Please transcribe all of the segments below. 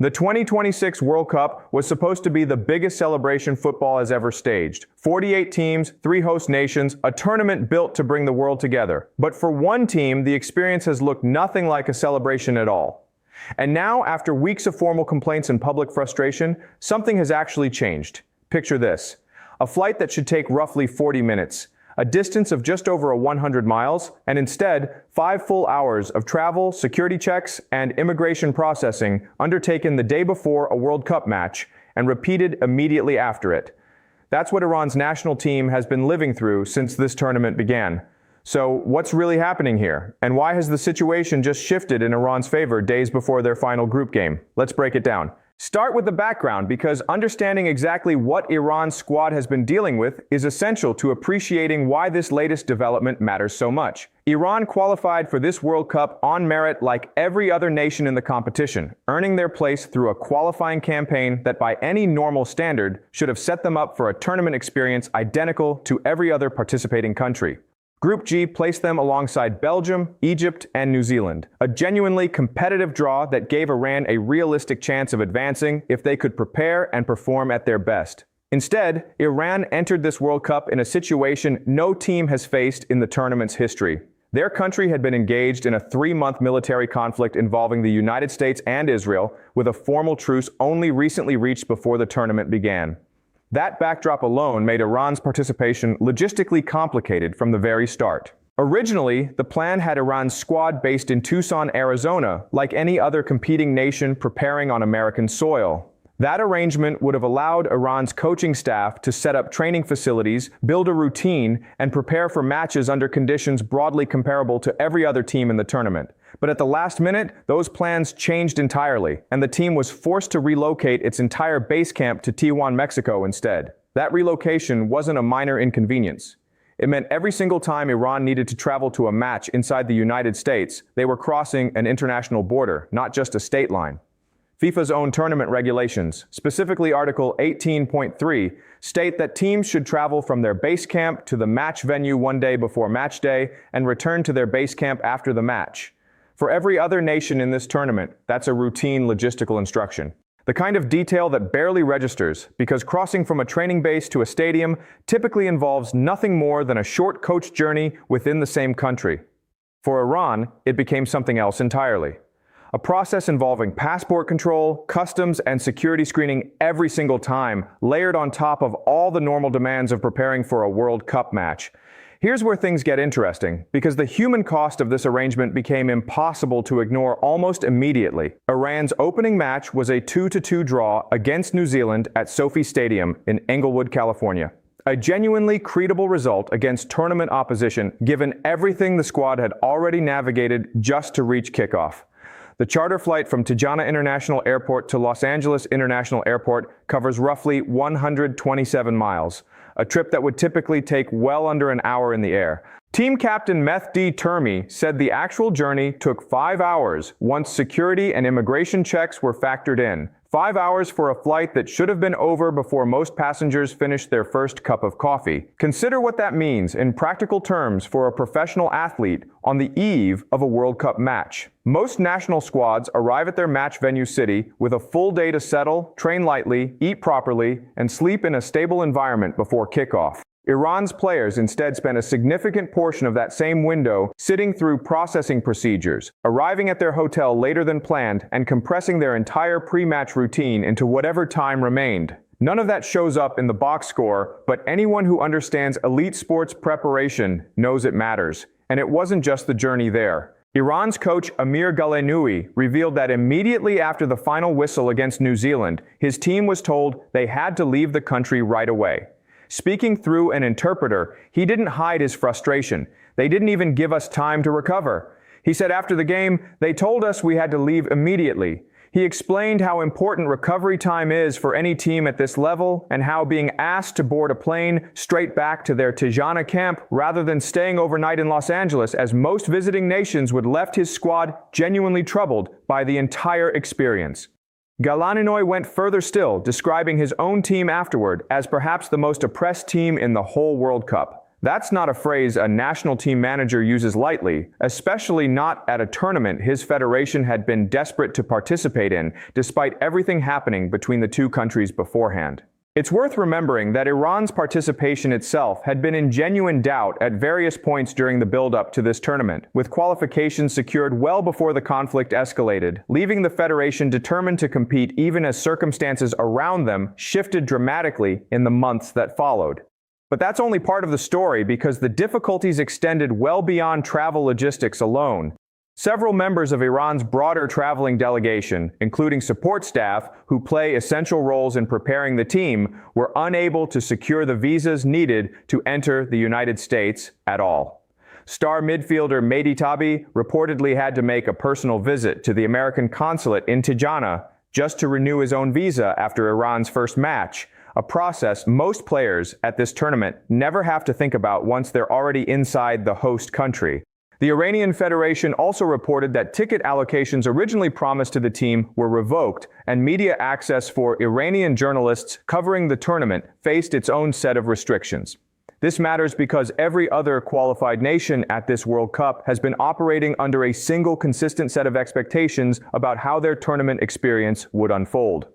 The 2026 World Cup was supposed to be the biggest celebration football has ever staged. 48 teams, 3 host nations, a tournament built to bring the world together. But for one team, the experience has looked nothing like a celebration at all. And now, after weeks of formal complaints and public frustration, something has actually changed. Picture this: a flight that should take roughly 40 minutes, a distance of just over 100 miles, and instead, 5 full hours of travel, security checks, and immigration processing undertaken the day before a World Cup match and repeated immediately after it. That's what Iran's national team has been living through since this tournament began. So, what's really happening here? And why has the situation just shifted in Iran's favor days before their final group game? Let's break it down. Start with the background, because understanding exactly what Iran's squad has been dealing with is essential to appreciating why this latest development matters so much. Iran qualified for this World Cup on merit like every other nation in the competition, earning their place through a qualifying campaign that by any normal standard should have set them up for a tournament experience identical to every other participating country. Group G placed them alongside Belgium, Egypt, and New Zealand, a genuinely competitive draw that gave Iran a realistic chance of advancing if they could prepare and perform at their best. Instead, Iran entered this World Cup in a situation no team has faced in the tournament's history. Their country had been engaged in a 3-month military conflict involving the United States and Israel, with a formal truce only recently reached before the tournament began. That backdrop alone made Iran's participation logistically complicated from the very start. Originally, the plan had Iran's squad based in Tucson, Arizona, like any other competing nation preparing on American soil. That arrangement would have allowed Iran's coaching staff to set up training facilities, build a routine, and prepare for matches under conditions broadly comparable to every other team in the tournament. But at the last minute, those plans changed entirely, and the team was forced to relocate its entire base camp to Tijuana, Mexico instead. That relocation wasn't a minor inconvenience. It meant every single time Iran needed to travel to a match inside the United States, they were crossing an international border, not just a state line. FIFA's own tournament regulations, specifically Article 18.3, state that teams should travel from their base camp to the match venue one day before match day and return to their base camp after the match. For every other nation in this tournament, that's a routine logistical instruction. The kind of detail that barely registers, because crossing from a training base to a stadium typically involves nothing more than a short coach journey within the same country. For Iran, it became something else entirely. A process involving passport control, customs, and security screening every single time, layered on top of all the normal demands of preparing for a World Cup match. Here's where things get interesting, because the human cost of this arrangement became impossible to ignore almost immediately. Iran's opening match was a 2-2 draw against New Zealand at SoFi Stadium in Englewood, California. A genuinely credible result against tournament opposition, given everything the squad had already navigated just to reach kickoff. The charter flight from Tijuana International Airport to Los Angeles International Airport covers roughly 127 miles, a trip that would typically take well under an hour in the air. Team captain Mehdi Termi said the actual journey took 5 hours once security and immigration checks were factored in. 5 hours for a flight that should have been over before most passengers finished their first cup of coffee. Consider what that means in practical terms for a professional athlete on the eve of a World Cup match. Most national squads arrive at their match venue city with a full day to settle, train lightly, eat properly, and sleep in a stable environment before kickoff. Iran's players instead spent a significant portion of that same window sitting through processing procedures, arriving at their hotel later than planned, and compressing their entire pre-match routine into whatever time remained. None of that shows up in the box score, but anyone who understands elite sports preparation knows it matters. And it wasn't just the journey there. Iran's coach Amir Ghalenoui revealed that immediately after the final whistle against New Zealand, his team was told they had to leave the country right away. Speaking through an interpreter, he didn't hide his frustration. They didn't even give us time to recover. He said after the game, they told us we had to leave immediately. He explained how important recovery time is for any team at this level, and how being asked to board a plane straight back to their Tijuana camp rather than staying overnight in Los Angeles, as most visiting nations would, left his squad genuinely troubled by the entire experience. Ghalenoui went further still, describing his own team afterward as perhaps the most oppressed team in the whole World Cup. That's not a phrase a national team manager uses lightly, especially not at a tournament his federation had been desperate to participate in, despite everything happening between the two countries beforehand. It's worth remembering that Iran's participation itself had been in genuine doubt at various points during the build-up to this tournament, with qualifications secured well before the conflict escalated, leaving the federation determined to compete even as circumstances around them shifted dramatically in the months that followed. But that's only part of the story because the difficulties extended well beyond travel logistics alone. Several members of Iran's broader traveling delegation, including support staff who play essential roles in preparing the team, were unable to secure the visas needed to enter the United States at all. Star midfielder Mehdi Tabi reportedly had to make a personal visit to the American consulate in Tirana just to renew his own visa after Iran's first match, a process most players at this tournament never have to think about once they're already inside the host country. The Iranian Federation also reported that ticket allocations originally promised to the team were revoked, and media access for Iranian journalists covering the tournament faced its own set of restrictions. This matters because every other qualified nation at this World Cup has been operating under a single consistent set of expectations about how their tournament experience would unfold.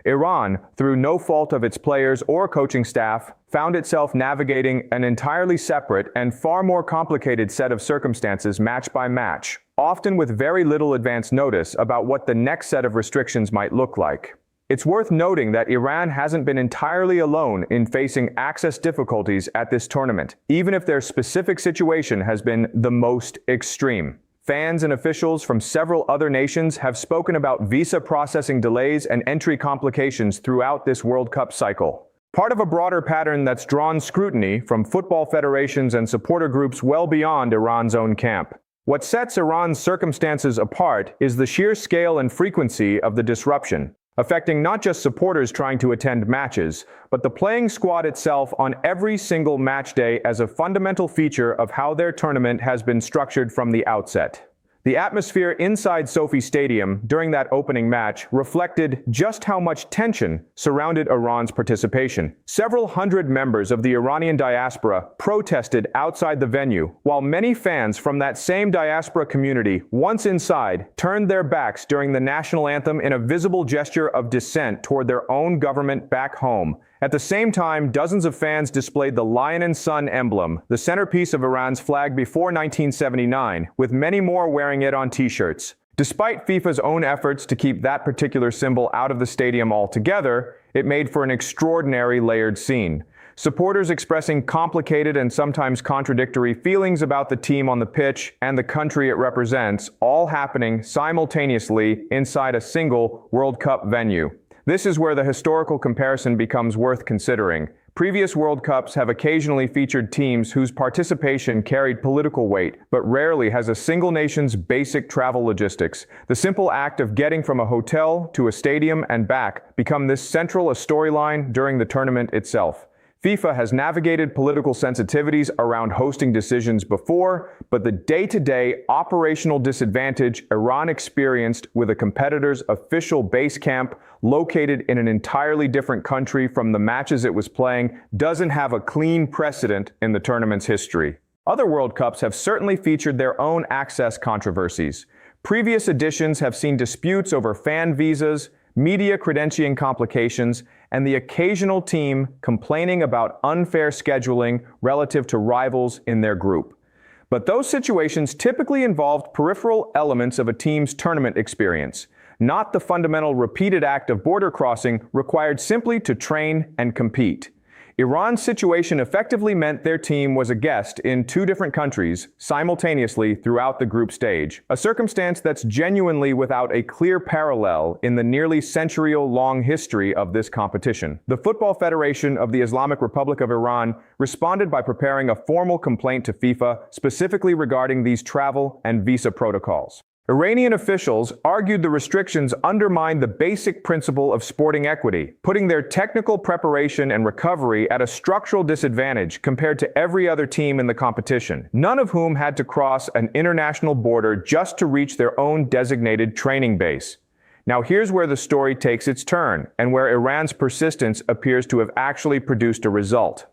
Iran, through no fault of its players or coaching staff, found itself navigating an entirely separate and far more complicated set of circumstances match by match, often with very little advance notice about what the next set of restrictions might look like. It's worth noting that Iran hasn't been entirely alone in facing access difficulties at this tournament, even if their specific situation has been the most extreme. Fans and officials from several other nations have spoken about visa processing delays and entry complications throughout this World Cup cycle. Part of a broader pattern that's drawn scrutiny from football federations and supporter groups well beyond Iran's own camp. What sets Iran's circumstances apart is the sheer scale and frequency of the disruption, affecting not just supporters trying to attend matches, but the playing squad itself on every single match day as a fundamental feature of how their tournament has been structured from the outset. The atmosphere inside Sophie Stadium during that opening match reflected just how much tension surrounded Iran's participation. Several hundred members of the Iranian diaspora protested outside the venue, while many fans from that same diaspora community, once inside, turned their backs during the national anthem in a visible gesture of dissent toward their own government back home. At the same time, dozens of fans displayed the lion and sun emblem, the centerpiece of Iran's flag before 1979, with many more wearing it on t-shirts. Despite FIFA's own efforts to keep that particular symbol out of the stadium altogether, it made for an extraordinary layered scene. Supporters expressing complicated and sometimes contradictory feelings about the team on the pitch and the country it represents, all happening simultaneously inside a single World Cup venue. This is where the historical comparison becomes worth considering. Previous World Cups have occasionally featured teams whose participation carried political weight, but rarely has a single nation's basic travel logistics, the simple act of getting from a hotel to a stadium and back, become this central a storyline during the tournament itself. FIFA has navigated political sensitivities around hosting decisions before, but the day-to-day operational disadvantage Iran experienced with a competitor's official base camp located in an entirely different country from the matches it was playing doesn't have a clean precedent in the tournament's history. Other World Cups have certainly featured their own access controversies. Previous editions have seen disputes over fan visas, media credentialing complications, and the occasional team complaining about unfair scheduling relative to rivals in their group. But those situations typically involved peripheral elements of a team's tournament experience, not the fundamental repeated act of border crossing required simply to train and compete. Iran's situation effectively meant their team was a guest in two different countries simultaneously throughout the group stage, a circumstance that's genuinely without a clear parallel in the nearly century-long history of this competition. The Football Federation of the Islamic Republic of Iran responded by preparing a formal complaint to FIFA specifically regarding these travel and visa protocols. Iranian officials argued the restrictions undermined the basic principle of sporting equity, putting their technical preparation and recovery at a structural disadvantage compared to every other team in the competition, none of whom had to cross an international border just to reach their own designated training base. Now here's where the story takes its turn, and where Iran's persistence appears to have actually produced a result.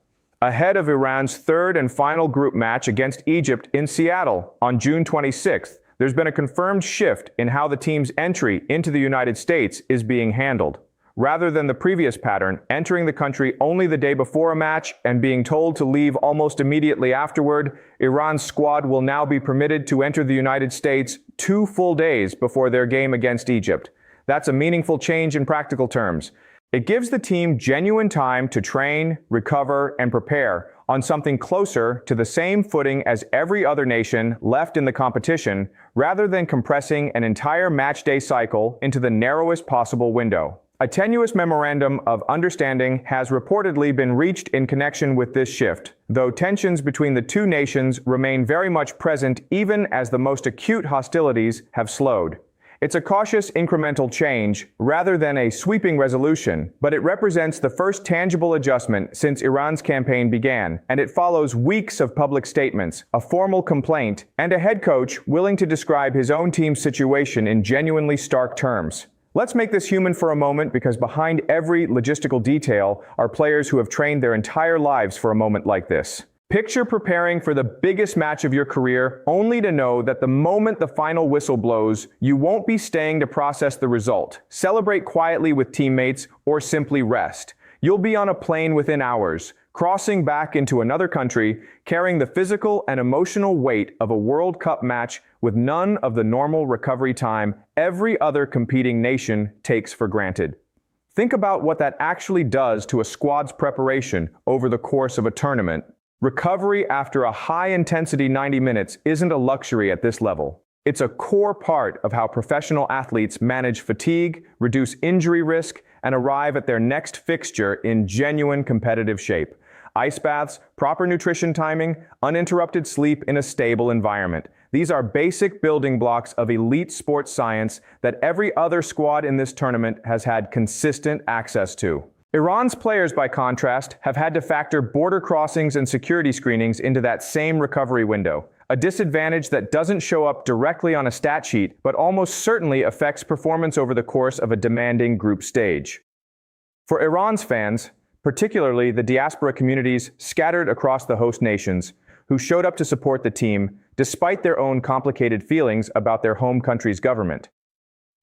ahead of Iran's third and final group match against Egypt in Seattle on June 26th. There's been a confirmed shift in how the team's entry into the United States is being handled. Rather than the previous pattern, entering the country only the day before a match and being told to leave almost immediately afterward, Iran's squad will now be permitted to enter the United States 2 full days before their game against Egypt. That's a meaningful change in practical terms. It gives the team genuine time to train, recover, and prepare on something closer to the same footing as every other nation left in the competition, rather than compressing an entire matchday cycle into the narrowest possible window. A tenuous memorandum of understanding has reportedly been reached in connection with this shift, though tensions between the two nations remain very much present even as the most acute hostilities have slowed. It's a cautious incremental change rather than a sweeping resolution, but it represents the first tangible adjustment since Iran's campaign began, and it follows weeks of public statements, a formal complaint, and a head coach willing to describe his own team's situation in genuinely stark terms. Let's make this human for a moment, because behind every logistical detail are players who have trained their entire lives for a moment like this. Picture preparing for the biggest match of your career, only to know that the moment the final whistle blows, you won't be staying to process the result, celebrate quietly with teammates, or simply rest. You'll be on a plane within hours, crossing back into another country, carrying the physical and emotional weight of a World Cup match with none of the normal recovery time every other competing nation takes for granted. Think about what that actually does to a squad's preparation over the course of a tournament. Recovery after a high-intensity 90 minutes isn't a luxury at this level. It's a core part of how professional athletes manage fatigue, reduce injury risk, and arrive at their next fixture in genuine competitive shape. Ice baths, proper nutrition timing, uninterrupted sleep in a stable environment. These are basic building blocks of elite sports science that every other squad in this tournament has had consistent access to. Iran's players, by contrast, have had to factor border crossings and security screenings into that same recovery window, a disadvantage that doesn't show up directly on a stat sheet, but almost certainly affects performance over the course of a demanding group stage. For Iran's fans, particularly the diaspora communities scattered across the host nations, who showed up to support the team despite their own complicated feelings about their home country's government,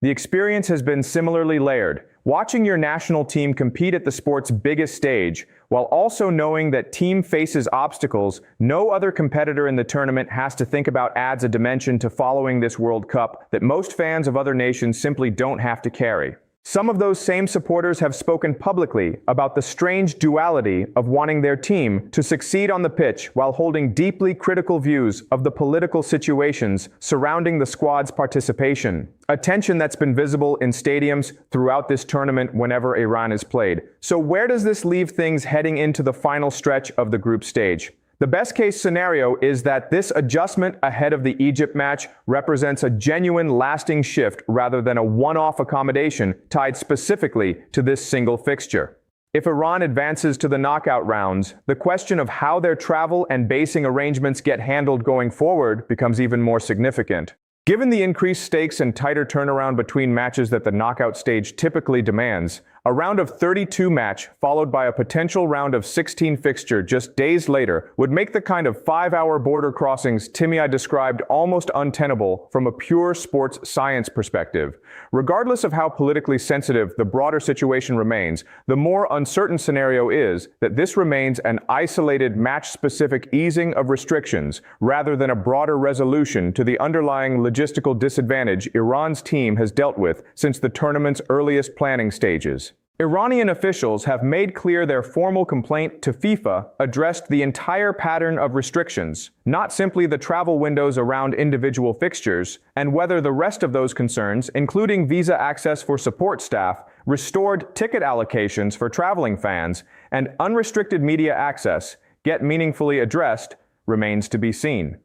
the experience has been similarly layered. Watching your national team compete at the sport's biggest stage, while also knowing that team faces obstacles no other competitor in the tournament has to think about, adds a dimension to following this World Cup that most fans of other nations simply don't have to carry. Some of those same supporters have spoken publicly about the strange duality of wanting their team to succeed on the pitch while holding deeply critical views of the political situations surrounding the squad's participation, a tension that's been visible in stadiums throughout this tournament whenever Iran is played. So where does this leave things heading into the final stretch of the group stage? The best-case scenario is that this adjustment ahead of the Egypt match represents a genuine lasting shift rather than a one-off accommodation tied specifically to this single fixture. If Iran advances to the knockout rounds, the question of how their travel and basing arrangements get handled going forward becomes even more significant. Given the increased stakes and tighter turnaround between matches that the knockout stage typically demands, a round of 32 match followed by a potential round of 16 fixture just days later would make the kind of 5-hour border crossings Timmy described almost untenable from a pure sports science perspective. Regardless of how politically sensitive the broader situation remains, the more uncertain scenario is that this remains an isolated match-specific easing of restrictions rather than a broader resolution to the underlying logistical disadvantage Iran's team has dealt with since the tournament's earliest planning stages. Iranian officials have made clear their formal complaint to FIFA addressed the entire pattern of restrictions, not simply the travel windows around individual fixtures, and whether the rest of those concerns, including visa access for support staff, restored ticket allocations for traveling fans, and unrestricted media access, get meaningfully addressed, remains to be seen.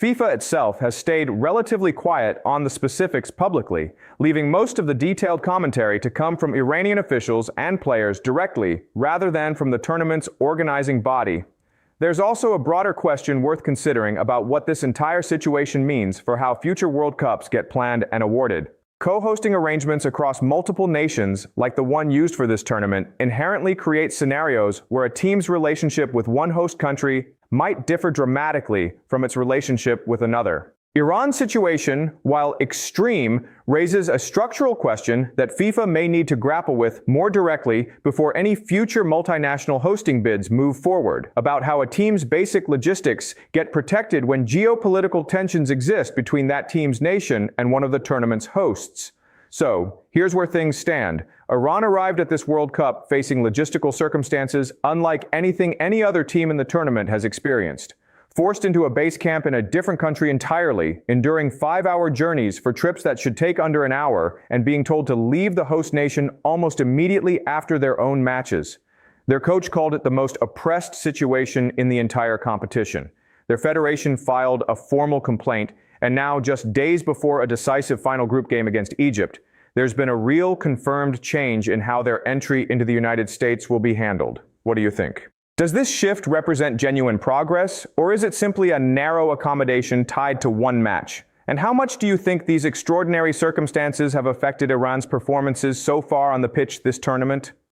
FIFA itself has stayed relatively quiet on the specifics publicly, leaving most of the detailed commentary to come from Iranian officials and players directly, rather than from the tournament's organizing body. There's also a broader question worth considering about what this entire situation means for how future World Cups get planned and awarded. Co-hosting arrangements across multiple nations, like the one used for this tournament, inherently create scenarios where a team's relationship with one host country might differ dramatically from its relationship with another. Iran's situation, while extreme, raises a structural question that FIFA may need to grapple with more directly before any future multinational hosting bids move forward, about how a team's basic logistics get protected when geopolitical tensions exist between that team's nation and one of the tournament's hosts. So, here's where things stand. Iran arrived at this World Cup facing logistical circumstances unlike anything any other team in the tournament has experienced. Forced into a base camp in a different country entirely, enduring 5-hour journeys for trips that should take under an hour, and being told to leave the host nation almost immediately after their own matches. Their coach called it the most oppressed situation in the entire competition. Their federation filed a formal complaint, and now, just days before a decisive final group game against Egypt, there's been a real confirmed change in how their entry into the United States will be handled. What do you think? Does this shift represent genuine progress, or is it simply a narrow accommodation tied to one match? And how much do you think these extraordinary circumstances have affected Iran's performances so far on the pitch this tournament?